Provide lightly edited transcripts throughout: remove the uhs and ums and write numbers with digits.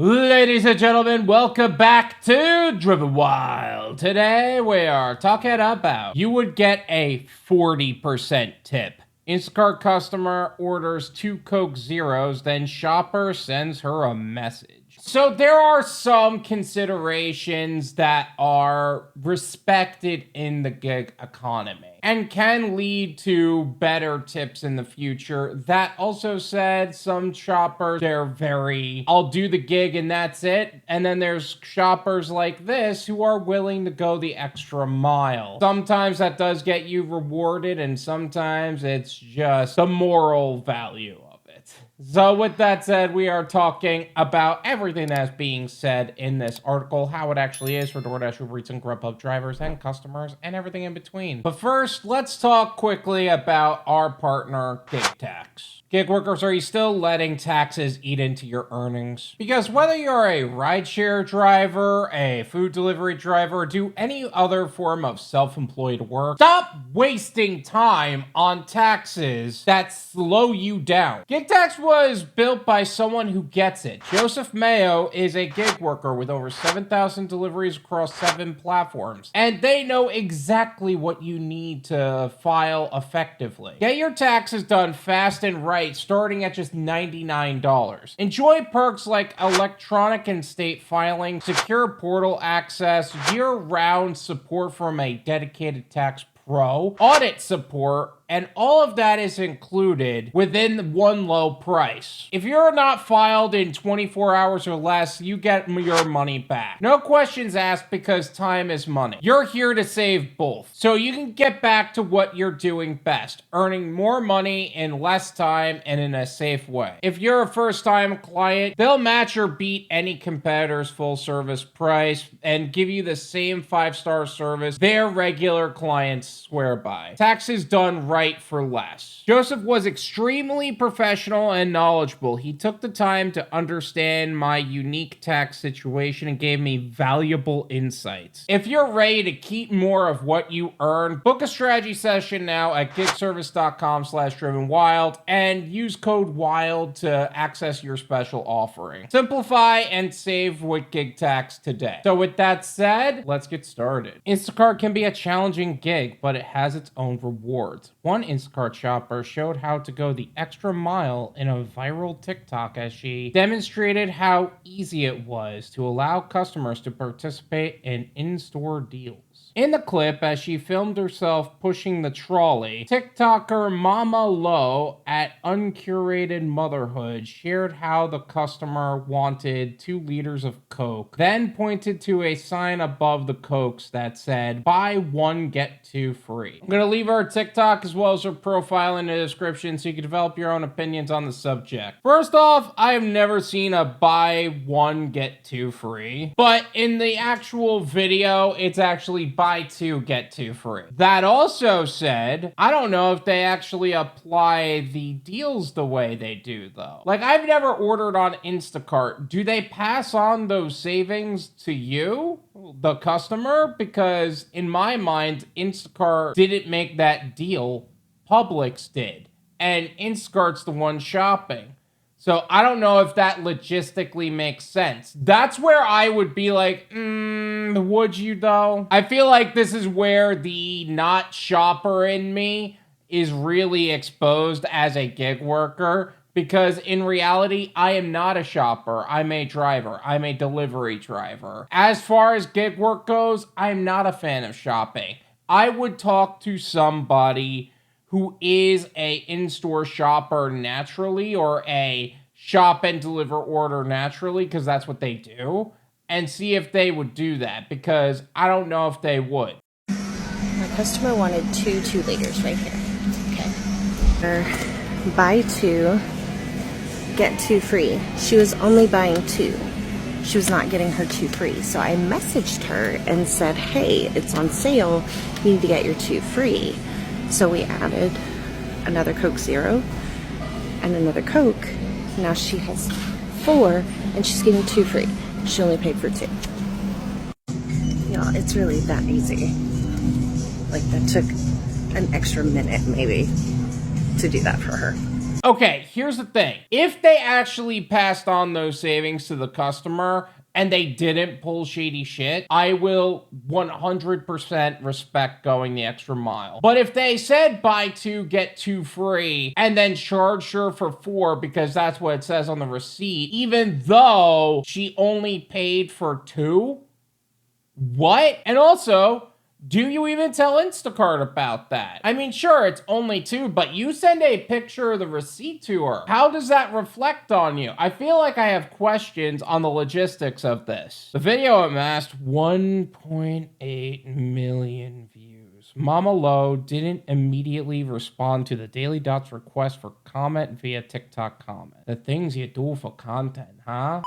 Ladies and gentlemen, welcome back to Driven Wyld. Today we are talking about you would get a 40% tip. Instacart customer orders 2 Coke Zeros, then shopper sends her a message. So there are some considerations that are respected in the gig economy and can lead to better tips in the future. That also said, some shoppers, they're very, I'll do the gig and that's it. And then there's shoppers like this who are willing to go the extra mile. Sometimes that does get you rewarded and sometimes it's just the moral value. So with that said, we are talking about everything that's being said in this article, how it actually is for DoorDash, Uber Eats, and Grubhub drivers and customers, and everything in between. But first, let's talk quickly about our partner, GigTax. Gig workers, are you still letting taxes eat into your earnings? Because whether you're a rideshare driver, a food delivery driver, or do any other form of self-employed work, stop wasting time on taxes that slow you down. GigTax was built by someone who gets it. Joseph Mayo is a gig worker with over 7,000 deliveries across 7 platforms, and they know exactly what you need to file effectively. Get your taxes done fast and right, starting at just $99. Enjoy perks like electronic and state filing, secure portal access, year-round support from a dedicated tax pro, audit support, and all of that is included within one low price. If you're not filed in 24 hours or less, you get your money back. No questions asked because time is money. You're here to save both, so you can get back to what you're doing best, earning more money in less time and in a safe way. If you're a first-time client, they'll match or beat any competitor's full-service price and give you the same 5-star service their regular clients swear by. Taxes done right for less. Joseph was extremely professional and knowledgeable. He took the time to understand my unique tax situation and gave me valuable insights. If you're ready to keep more of what you earn, book a strategy session now at gigservice.com/drivenwyld and use code WYLD to access your special offering. Simplify and save with GigTax today. So with that said, let's get started. Instacart can be a challenging gig, but it has its own rewards. One Instacart shopper showed how to go the extra mile in a viral TikTok as she demonstrated how easy it was to allow customers to participate in in-store deals. In the clip, as she filmed herself pushing the trolley, TikToker Mama Lo at Uncuratedmotherhood shared how the customer wanted 2 liters of Coke, then pointed to a sign above the Cokes that said, "Buy 1, get 2 free." I'm going to leave her TikTok as well as her profile in the description so you can develop your own opinions on the subject. First off, I have never seen a buy 1, get 2 free, but in the actual video, it's actually buy 2, get 2 free. That also said, I don't know if they actually apply the deals the way they do though. Like, I've never ordered on Instacart. Do they pass on those savings to you, the customer? Because in my mind, Instacart didn't make that deal. Publix did. And Instacart's the one shopping. So I don't know if that logistically makes sense. That's where I would be like, would you though? I feel like this is where the not shopper in me is really exposed as a gig worker. Because in reality, I am not a shopper. I'm a driver. I'm a delivery driver. As far as gig work goes, I'm not a fan of shopping. I would talk to somebody who is a in-store shopper naturally or a shop and deliver order naturally, because that's what they do, and see if they would do that, because I don't know if they would. My customer wanted 2 liters right here. Okay. Buy 2, get 2 free. She was only buying 2. She was not getting her 2 free. So I messaged her and said, hey, it's on sale. You need to get your 2 free. So we added another Coke Zero and another Coke. Now she has 4 and she's getting 2 free. She only paid for 2. Y'all, it's really that easy. Like, that took an extra minute maybe to do that for her. Okay, here's the thing. If they actually passed on those savings to the customer and they didn't pull shady shit, I will 100% respect going the extra mile. But if they said buy 2, get 2 free, and then charged her for 4 because that's what it says on the receipt, even though she only paid for 2, what? And also, do you even tell Instacart about that? I mean, sure, it's only 2, but you send a picture of the receipt to her. How does that reflect on you? I feel like I have questions on the logistics of this. The video amassed 1.8 million views. Mama Lo didn't immediately respond to the Daily Dot's request for comment via TikTok comment. The things you do for content, huh?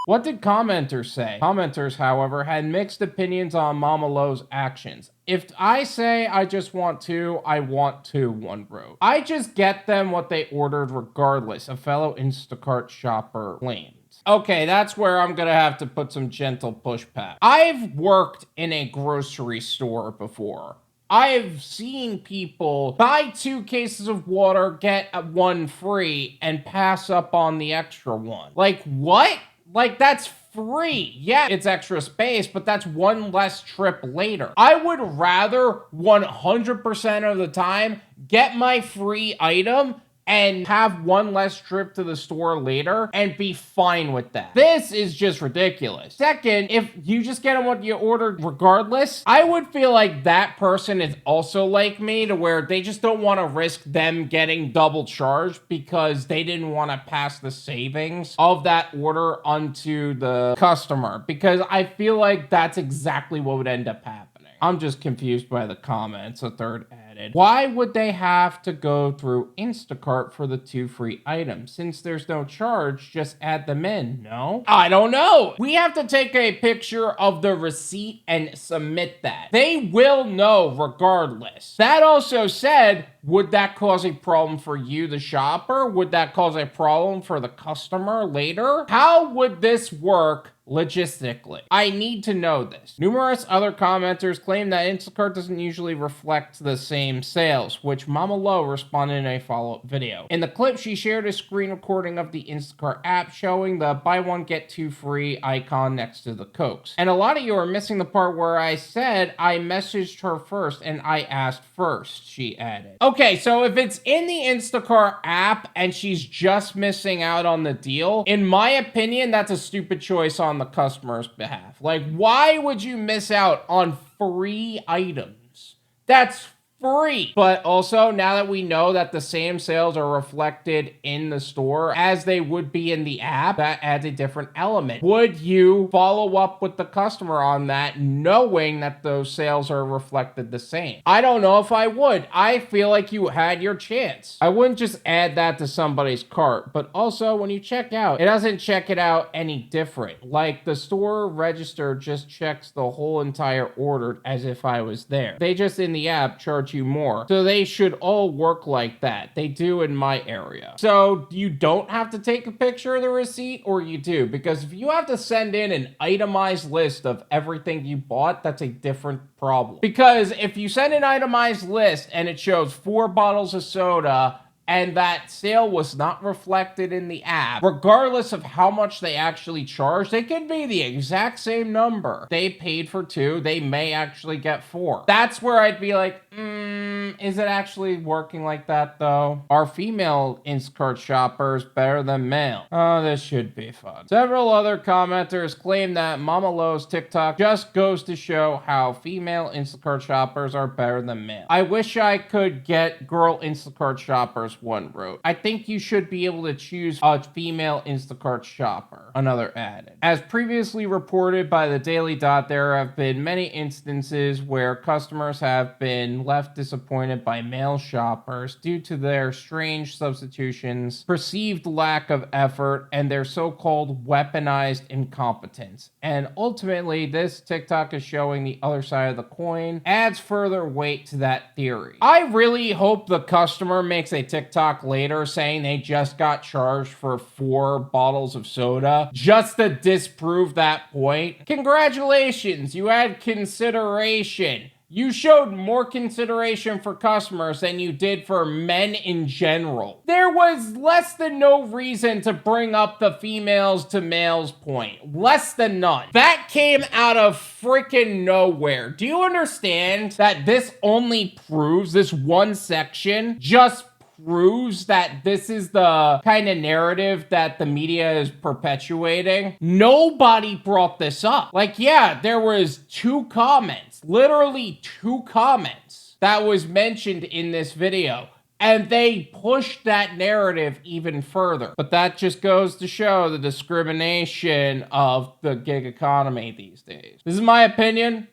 What did commenters say? Commenters, however, had mixed opinions on Mama Lo's actions. If I say I just want 2, I want 2, one wrote. I just get them what they ordered regardless, a fellow Instacart shopper claimed. Okay, that's where I'm gonna have to put some gentle pushback. I've worked in a grocery store before. I've seen people buy 2 cases of water, get 1 free, and pass up on the extra one. Like, what? Like, that's free. Yeah, it's extra space, but that's 1 less trip later. I would rather 100% of the time get my free item and have 1 less trip to the store later and be fine with that. This is just ridiculous. Second, if you just get them what you ordered regardless, I would feel like that person is also like me, to where they just don't want to risk them getting double charged because they didn't want to pass the savings of that order onto the customer, because I feel like that's exactly what would end up happening. I'm just confused by the comments. A third added, why would they have to go through Instacart for the 2 free items? Since there's no charge, just add them in, no? I don't know. We have to take a picture of the receipt and submit that. They will know regardless. That also said, would that cause a problem for you, the shopper? Would that cause a problem for the customer later? How would this work logistically? I need to know this. Numerous other commenters claim that Instacart doesn't usually reflect the same sales, which Mama Lo responded in a follow-up video. In the clip, she shared a screen recording of the Instacart app showing the buy 1 get 2 free icon next to the Cokes. And a lot of you are missing the part where I said I messaged her first and I asked first, she added. Okay, so if it's in the Instacart app and she's just missing out on the deal, in my opinion, that's a stupid choice on the customer's behalf. Like, why would you miss out on free items? That's free. But also, now that we know that the same sales are reflected in the store as they would be in the app, that adds a different element. Would you follow up with the customer on that, knowing that those sales are reflected the same? I don't know if I would. I feel like you had your chance. I wouldn't just add that to somebody's cart, but also when you check out, it doesn't check it out any different. Like, the store register just checks the whole entire order as if I was there. They just in the app charge you more. So they should all work like that. They do in my area. So you don't have to take a picture of the receipt, or you do? Because if you have to send in an itemized list of everything you bought, that's a different problem. Because if you send an itemized list and it shows 4 bottles of soda and that sale was not reflected in the app, regardless of how much they actually charged, they could be the exact same number. They paid for 2, they may actually get 4. That's where I'd be like, is it actually working like that though? Are female Instacart shoppers better than male? Oh, this should be fun. Several other commenters claim that Mama Lo's TikTok just goes to show how female Instacart shoppers are better than male. I wish I could get girl Instacart shoppers, one wrote. I think you should be able to choose a female Instacart shopper, another added. As previously reported by the Daily Dot, there have been many instances where customers have been left disappointed by male shoppers due to their strange substitutions, perceived lack of effort, and their so-called weaponized incompetence. And ultimately, this TikTok is showing the other side of the coin, adds further weight to that theory. I really hope the customer makes a TikTok later saying they just got charged for 4 bottles of soda just to disprove that point. Congratulations, you had consideration. You showed more consideration for customers than you did for men in general. There was less than no reason to bring up the females to males point. Less than none. That came out of freaking nowhere. Do you understand that this only proves, this one section just proves that this is the kind of narrative that the media is perpetuating? Nobody brought this up. Like, yeah, there was 2 comments, literally 2 comments that was mentioned in this video, and they pushed that narrative even further. But that just goes to show the discrimination of the gig economy these days. This is my opinion.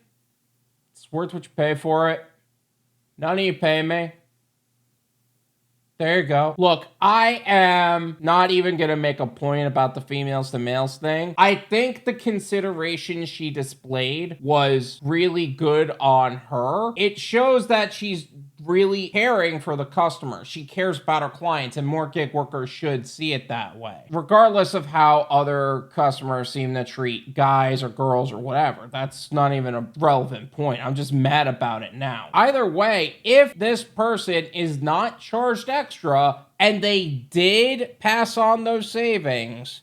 It's worth what you pay for it. None of you pay me. There you go. Look, I am not even going to make a point about the females to males thing. I think the consideration she displayed was really good on her. It shows that she's really caring for the customer. She cares about her clients, and more gig workers should see it that way. Regardless of how other customers seem to treat guys or girls or whatever. That's not even a relevant point. I'm just mad about it now. Either way, if this person is not charged extra and they did pass on those savings,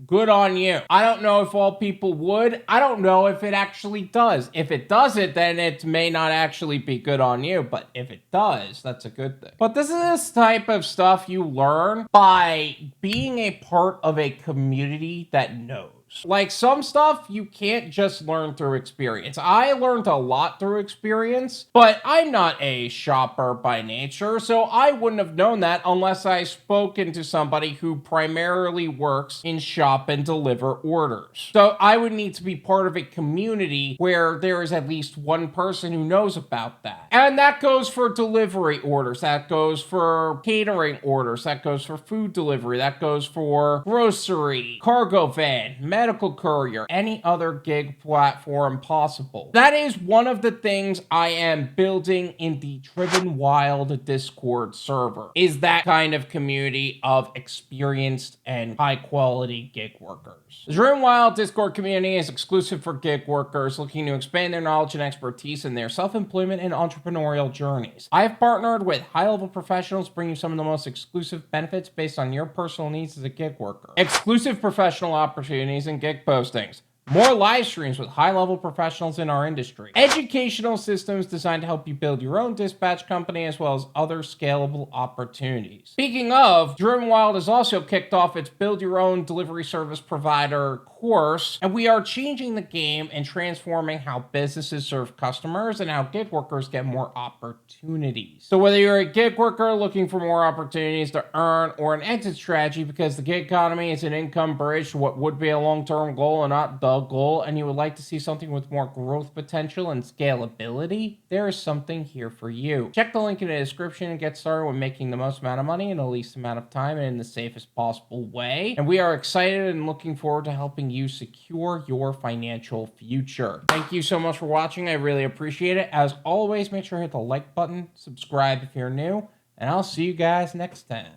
good on you. I don't know if all people would. I don't know if it actually does. If it doesn't, then it may not actually be good on you. But if it does, that's a good thing. But this is this type of stuff you learn by being a part of a community that knows. Like, some stuff you can't just learn through experience. I learned a lot through experience, but I'm not a shopper by nature, so I wouldn't have known that unless I spoken to somebody who primarily works in shop and deliver orders. So I would need to be part of a community where there is at least one person who knows about that. And that goes for delivery orders, that goes for catering orders, that goes for food delivery, that goes for grocery, cargo van, medical courier, any other gig platform possible. That is one of the things I am building in the Driven Wyld Discord server, is that kind of community of experienced and high quality gig workers. The Driven Wyld Discord community is exclusive for gig workers looking to expand their knowledge and expertise in their self-employment and entrepreneurial journeys. I have partnered with high-level professionals to bring you some of the most exclusive benefits based on your personal needs as a gig worker. Exclusive professional opportunities and gig postings. More live streams with high-level professionals in our industry. Educational systems designed to help you build your own dispatch company as well as other scalable opportunities. Speaking of, Driven Wyld has also kicked off its Build Your Own Delivery Service Provider course, and we are changing the game and transforming how businesses serve customers and how gig workers get more opportunities. So whether you're a gig worker looking for more opportunities to earn or an exit strategy because the gig economy is an income bridge to what would be a long-term goal and not the goal, and you would like to see something with more growth potential and scalability, there is something here for you. Check the link in the description and get started with making the most amount of money in the least amount of time and in the safest possible way. And we are excited and looking forward to helping you secure your financial future. Thank you so much for watching. I really appreciate it. As always, make sure to hit the like button, subscribe if you're new, and I'll see you guys next time.